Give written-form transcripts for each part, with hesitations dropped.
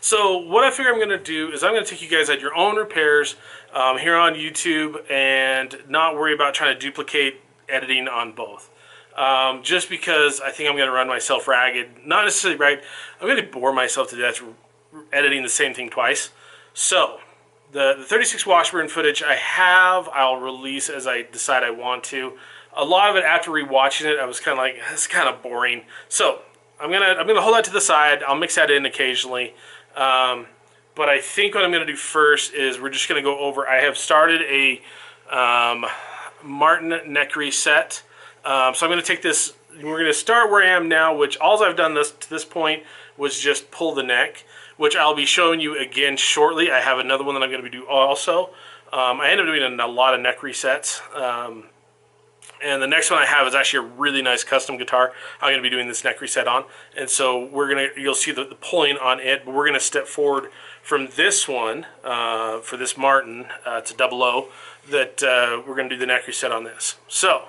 So what I figure I'm going to do is I'm going to take you guys at your own repairs here on YouTube and not worry about trying to duplicate editing on both. Just because I think I'm going to run myself ragged. Not necessarily ragged. I'm going to bore myself to death editing the same thing twice. So the 36 Washburn footage I'll release as I decide I want to. A lot of it after rewatching it, I was kind of like, this is kind of boring. So I'm gonna hold that to the side. I'll mix that in occasionally. But I think what I'm going to do first is we're just going to go over, I have started a Martin neck reset. So I'm going to take this, we're going to start where I am now, which all I've done to this point was just pull the neck, which I'll be showing you again shortly. I have another one that I'm going to do also. I end up doing a lot of neck resets. And the next one I have is actually a really nice custom guitar I'm going to be doing this neck reset on. And so you'll see the pulling on it, but we're going to step forward from this one, for this Martin, it's a 00, that we're going to do the neck reset on this. So,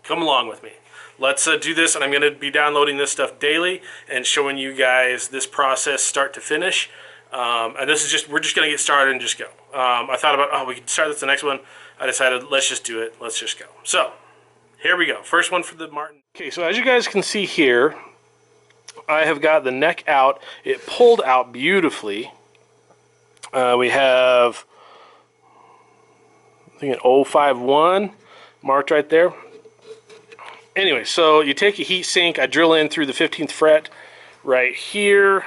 come along with me. Let's do this, and I'm going to be downloading this stuff daily and showing you guys this process start to finish. And this is we're just going to get started and just go. I thought about, we could start this the next one. I decided, let's just do it. Let's just go. So, here we go. First one for the Martin. Okay, so as you guys can see here, I have got the neck out. It pulled out beautifully. We have, I think, an 051 marked right there. Anyway, so you take a heat sink. I drill in through the 15th fret right here.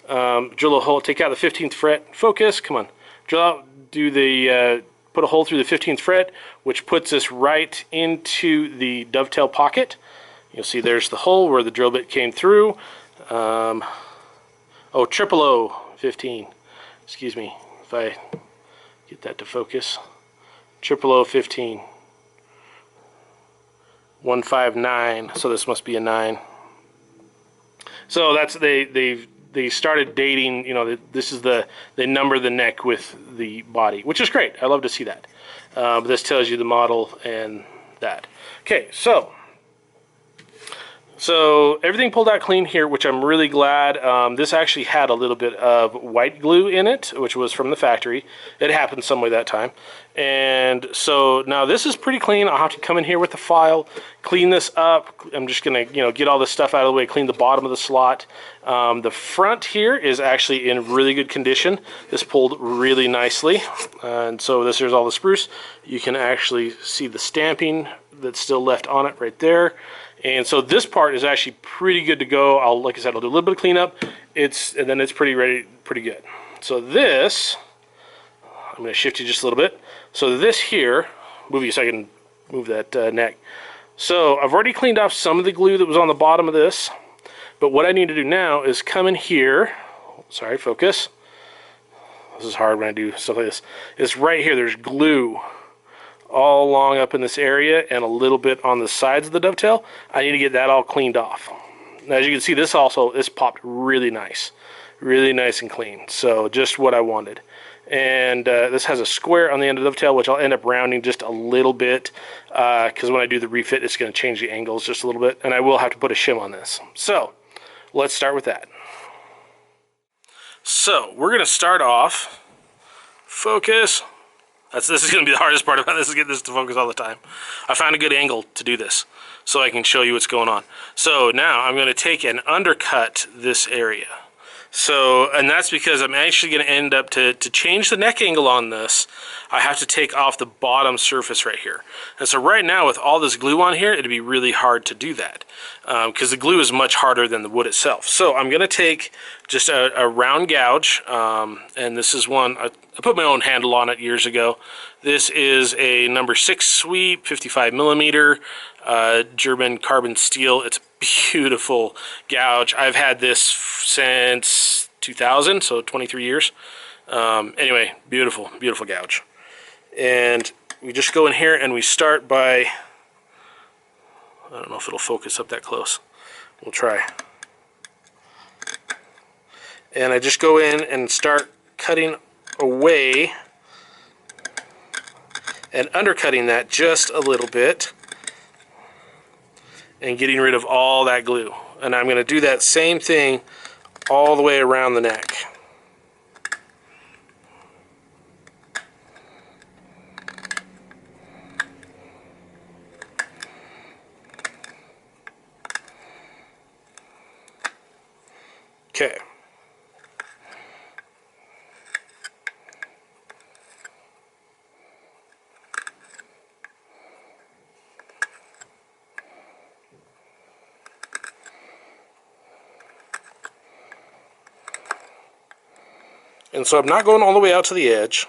Drill a hole, take out the 15th fret. Focus, come on. Drill out, put a hole through the 15th fret, which puts us right into the dovetail pocket. You'll see there's the hole where the drill bit came through. Oh, 00015. Excuse me if I get that to focus. 00015. 159. So this must be a 9. So that's they started dating, this is they number the neck with the body, which is great. I love to see that. But this tells you the model and that. Okay, so everything pulled out clean here, which I'm really glad. This actually had a little bit of white glue in it, which was from the factory. It happened some way that time. And so now this is pretty clean. I'll have to come in here with the file, clean this up. I'm just gonna, get all this stuff out of the way, clean the bottom of the slot. The front here is actually in really good condition. This pulled really nicely. And so here's all the spruce. You can actually see the stamping that's still left on it right there. And so this part is actually pretty good to go. Like I said, I'll do a little bit of cleanup. And then it's pretty good. So this, I'm going to shift you just a little bit. So this here, move you so I can move that neck. So I've already cleaned off some of the glue that was on the bottom of this. But what I need to do now is come in here. Sorry, focus. This is hard when I do stuff like this. It's right here. There's glue all along up in this area and a little bit on the sides of the dovetail. I need to get that all cleaned off. Now, as you can see, this popped really nice and clean. So just what I wanted. And this has a square on the end of the dovetail, which I'll end up rounding just a little bit because when I do the refit, it's going to change the angles just a little bit, and I will have to put a shim on this. So let's start with that. So we're going to start off, focus. This is going to be the hardest part about this, is get this to focus all the time. I found a good angle to do this so I can show you what's going on. So now I'm going to take and undercut this area. So, and that's because I'm actually going to end up, to change the neck angle on this, I have to take off the bottom surface right here. And so right now with all this glue on here, it'd be really hard to do that because the glue is much harder than the wood itself. So I'm going to take just a round gouge, and this is one, I put my own handle on it years ago. This is a number 6 sweep, 55 millimeter, German carbon steel. It's a beautiful gouge. I've had this since 2000, so 23 years. Anyway, beautiful gouge. And we just go in here and we start by, I don't know if it'll focus up that close. We'll try. And I just go in and start cutting away and undercutting that just a little bit and getting rid of all that glue. And I'm going to do that same thing all the way around the neck. Okay. And so I'm not going all the way out to the edge.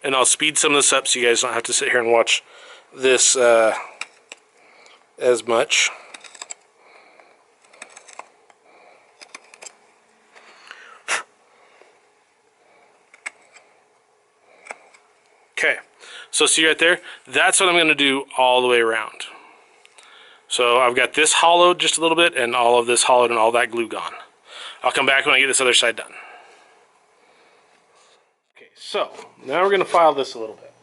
And I'll speed some of this up so you guys don't have to sit here and watch this as much. Okay, so see right there? That's what I'm going to do all the way around. So I've got this hollowed just a little bit and all of this hollowed and all that glue gone. I'll come back when I get this other side done. Okay, so now we're going to file this a little bit.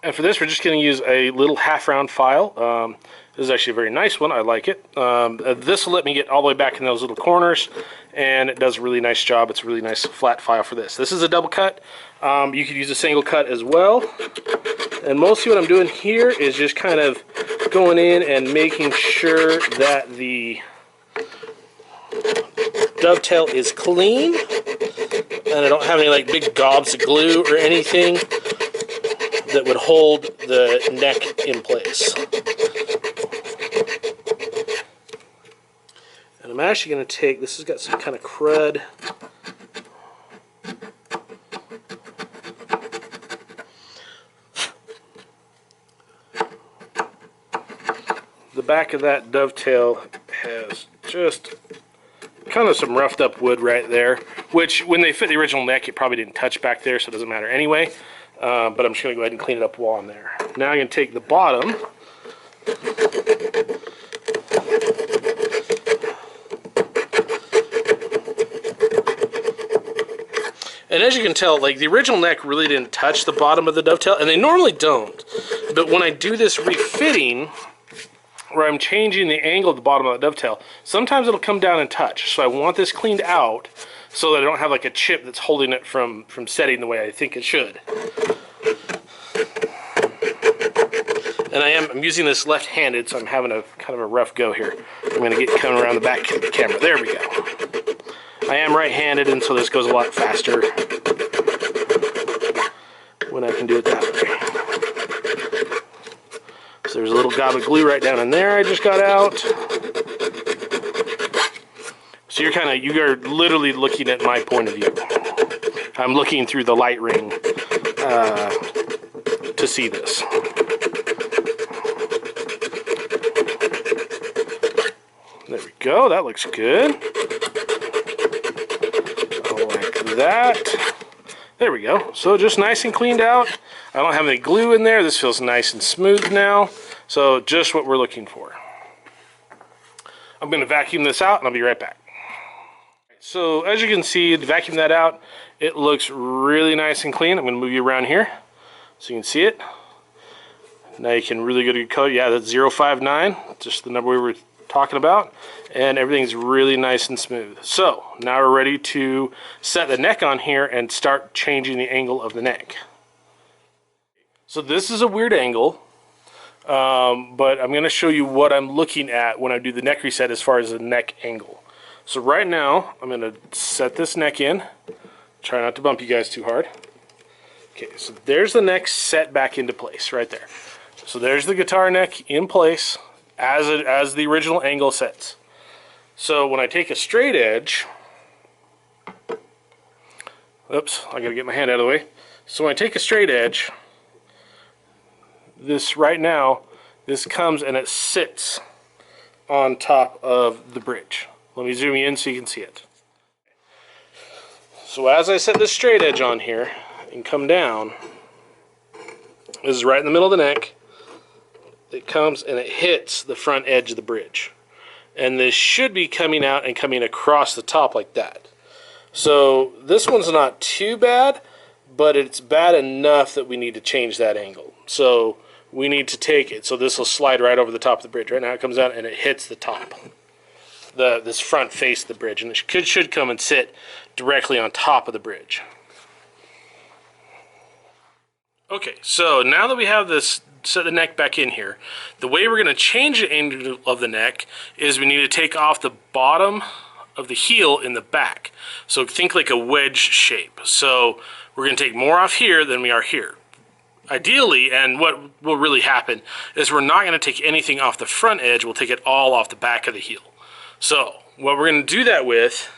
And for this, we're just going to use a little half-round file. This is actually a very nice one. I like it. This will let me get all the way back in those little corners, and it does a really nice job. It's a really nice flat file for this. This is a double cut. You could use a single cut as well. And mostly what I'm doing here is just kind of going in and making sure that the dovetail is clean, and I don't have any like big gobs of glue or anything that would hold the neck in place. And I'm actually going to take, this has got some kind of crud. The back of that dovetail has just kind of some roughed up wood right there, which when they fit the original neck it probably didn't touch back there, so it doesn't matter anyway. But I'm just going to go ahead and clean it up while I'm there. Now I'm going to take the bottom and as you can tell, like the original neck really didn't touch the bottom of the dovetail, and they normally don't. But when I do this refitting, where I'm changing the angle at the bottom of the dovetail, sometimes it'll come down and touch. So I want this cleaned out so that I don't have like a chip that's holding it from setting the way I think it should. And I'm using this left-handed, so I'm having a kind of a rough go here. I'm going to get coming around the back of the camera. There we go. I am right-handed, and so this goes a lot faster when I can do it that way. So there's a little gob of glue right down in there I just got out. So you are literally looking at my point of view. I'm looking through the light ring to see this. There we go, that looks good. Like that. There we go. So just nice and cleaned out. I don't have any glue in there. This feels nice and smooth now. So just what we're looking for. I'm going to vacuum this out and I'll be right back. So as you can see, to vacuum that out, it looks really nice and clean. I'm going to move you around here so you can see it. Now you can really get a good color. Yeah, that's 059, just the number we were talking about, and everything's really nice and smooth. So now we're ready to set the neck on here and start changing the angle of the neck. So this is a weird angle, but I'm going to show you what I'm looking at when I do the neck reset as far as the neck angle. So right now I'm going to set this neck in. Try not to bump you guys too hard. Okay, so there's the neck set back into place right there. So there's the guitar neck in place as the original angle sets. So when I take a straight edge, oops, I gotta get my hand out of the way. So when I take a straight edge, this right now, this comes and it sits on top of the bridge. Let me zoom you in so you can see it. So as I set this straight edge on here and come down, this is right in the middle of the neck. It comes and it hits the front edge of the bridge. And this should be coming out and coming across the top like that. So this one's not too bad, but it's bad enough that we need to change that angle. So we need to take it. So this will slide right over the top of the bridge. Right now it comes out and it hits the top. This front face of the bridge, and it should come and sit directly on top of the bridge. Okay, so now that we have this set the neck back in here, the way we're going to change the angle of the neck is we need to take off the bottom of the heel in the back. So think like a wedge shape. So we're going to take more off here than we are here. Ideally, and what will really happen, is we're not going to take anything off the front edge, we'll take it all off the back of the heel. So what we're going to do that with,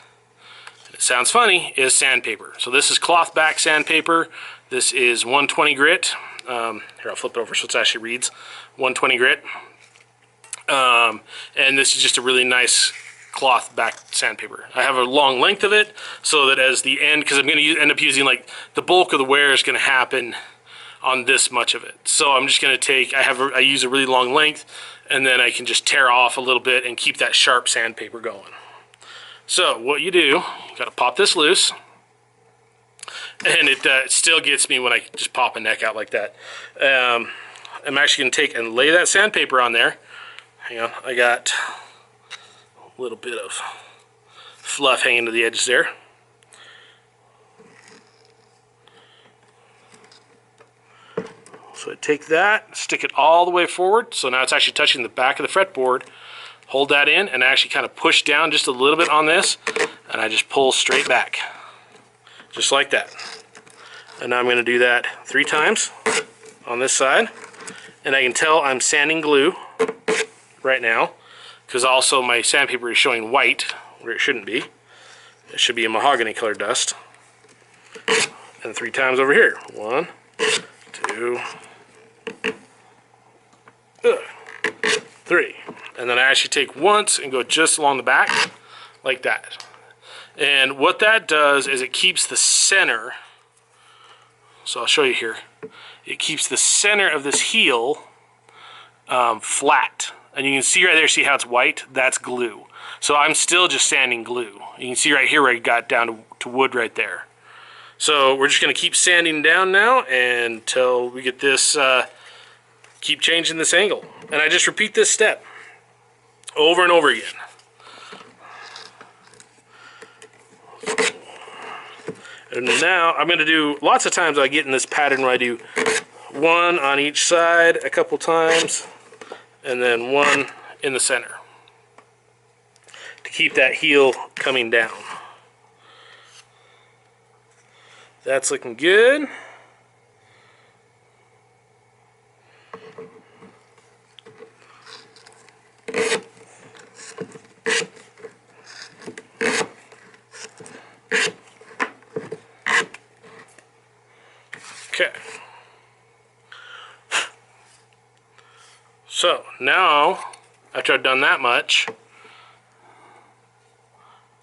it sounds funny, is sandpaper. So this is cloth back sandpaper. This is 120 grit. Here, I'll flip it over so it actually reads 120 grit. And this is just a really nice cloth back sandpaper. I have a long length of it so that as the end, because I'm going to end up using, like, the bulk of the wear is going to happen on this much of it. So I'm just going to take, I use a really long length, and then I can just tear off a little bit and keep that sharp sandpaper going. So what you do, you got to pop this loose, and it still gets me when I just pop a neck out like that. I'm actually going to take and lay that sandpaper on there. Hang on, I got a little bit of fluff hanging to the edges there. So I take that, stick it all the way forward, so now it's actually touching the back of the fretboard. Hold that in and actually kind of push down just a little bit on this, and I just pull straight back. Just like that. And now I'm going to do that 3 times on this side. And I can tell I'm sanding glue right now, because also my sandpaper is showing white where it shouldn't be. It should be a mahogany color dust. And 3 times over here. 1, 2, 3. And then I actually take once and go just along the back like that. And what that does is it keeps the center, so I'll show you here, it keeps the center of this heel flat. And you can see right there, see how it's white? That's glue. So I'm still just sanding glue. You can see right here where I got down to wood right there. So we're just going to keep sanding down now until we get this, keep changing this angle. And I just repeat this step over and over again. And now I'm going to do, lots of times I get in this pattern where I do 1 on each side a couple times, and then 1 in the center to keep that heel coming down. That's looking good. Okay. So now, after I've done that much,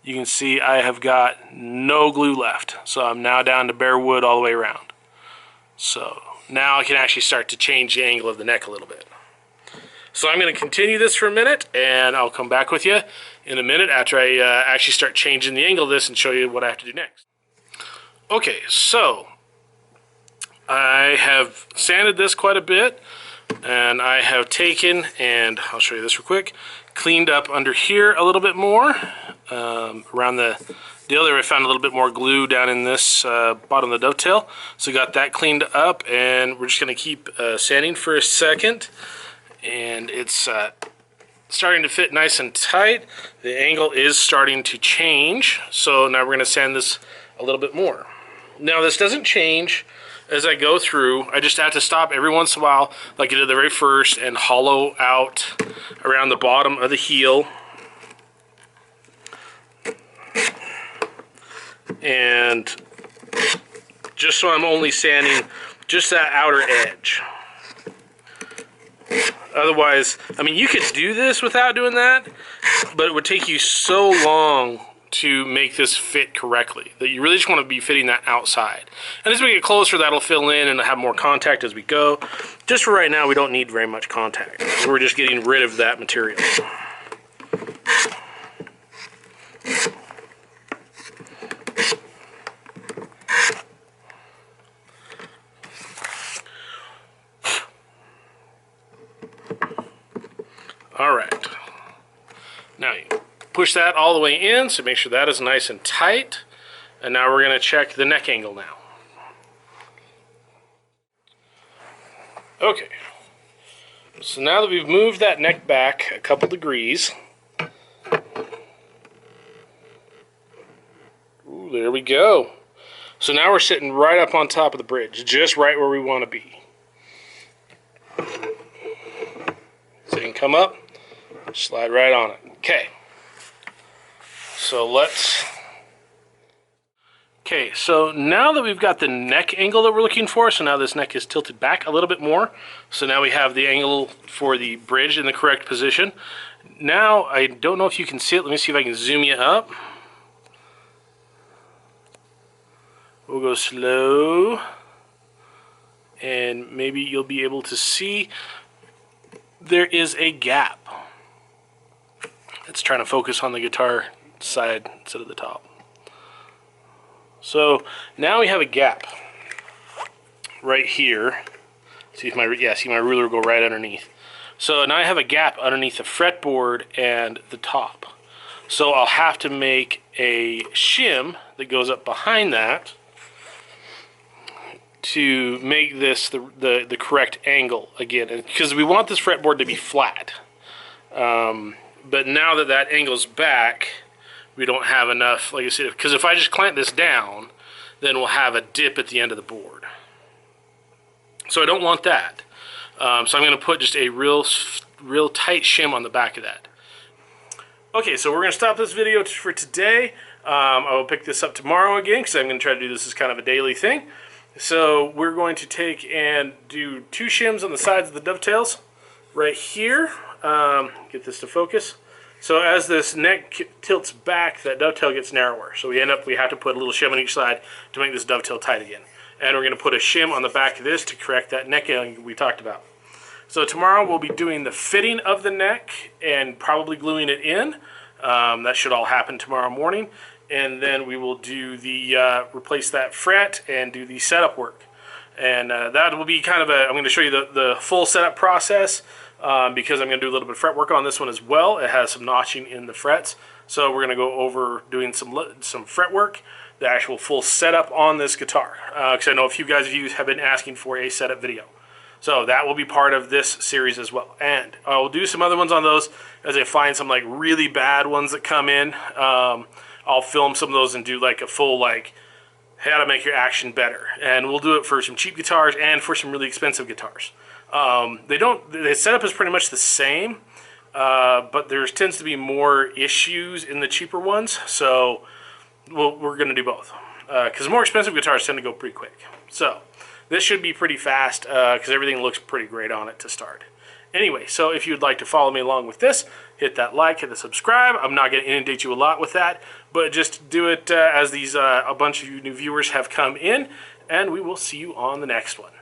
you can see I have got no glue left. So I'm now down to bare wood all the way around. So now I can actually start to change the angle of the neck a little bit. So I'm going to continue this for a minute, and I'll come back with you in a minute after I actually start changing the angle of this and show you what I have to do next. Okay, so I have sanded this quite a bit, and I have taken, and I'll show you this real quick, cleaned up under here a little bit more, around the deal there I found a little bit more glue down in this bottom of the dovetail, so got that cleaned up, and we're just going to keep sanding for a second, and it's starting to fit nice and tight. The angle is starting to change, so now we're going to sand this a little bit more. Now this doesn't change as I go through. I just have to stop every once in a while, like I did the very first, and hollow out around the bottom of the heel. And just so I'm only sanding just that outer edge. Otherwise, I mean, you could do this without doing that, but it would take you so long to make this fit correctly that you really just want to be fitting that outside. And as we get closer, that'll fill in and have more contact as we go. Just for right now, we don't need very much contact. We're just getting rid of that material. All right. Now you push that all the way in, so make sure that is nice and tight. And now we're going to check the neck angle now. Okay. So now that we've moved that neck back a couple degrees, ooh, there we go. So now we're sitting right up on top of the bridge, just right where we want to be. So you can come up, slide right on it. Okay. So okay, so now that we've got the neck angle that we're looking for, so now this neck is tilted back a little bit more. So now we have the angle for the bridge in the correct position. Now, I don't know if you can see it. Let me see if I can zoom you up. We'll go slow. And maybe you'll be able to see there is a gap. It's trying to focus on the guitar side instead of the top. So now we have a gap right here. See if see my ruler go right underneath. So now I have a gap underneath the fretboard and the top. So I'll have to make a shim that goes up behind that to make this the correct angle again, because we want this fretboard to be flat. But now that that angle's back, we don't have enough, like I said, because if I just clamp this down, then we'll have a dip at the end of the board. So I don't want that. So I'm going to put just a real tight shim on the back of that. Okay, so we're going to stop this video for today. I will pick this up tomorrow again, because I'm going to try to do this as kind of a daily thing. So we're going to take and do 2 shims on the sides of the dovetails right here. Get this to focus. So as this neck tilts back, that dovetail gets narrower. So we have to put a little shim on each side to make this dovetail tight again. And we're going to put a shim on the back of this to correct that neck angle we talked about. So tomorrow we'll be doing the fitting of the neck and probably gluing it in. That should all happen tomorrow morning. And then we will do the replace that fret and do the setup work. And that will be kind of I'm going to show you the full setup process. Because I'm going to do a little bit of fret work on this one as well. It has some notching in the frets. So we're going to go over doing some fret work, the actual full setup on this guitar. Because I know a few guys of you have been asking for a setup video. So that will be part of this series as well. And I'll do some other ones on those as I find some like really bad ones that come in. I'll film some of those and do like a full like how to make your action better. And we'll do it for some cheap guitars and for some really expensive guitars. The setup is pretty much the same, but there tends to be more issues in the cheaper ones, so we're going to do both. Because more expensive guitars tend to go pretty quick. So this should be pretty fast, because everything looks pretty great on it to start. Anyway, so if you'd like to follow me along with this, hit that like, hit the subscribe. I'm not going to inundate you a lot with that, but just do it as a bunch of you new viewers have come in, and we will see you on the next one.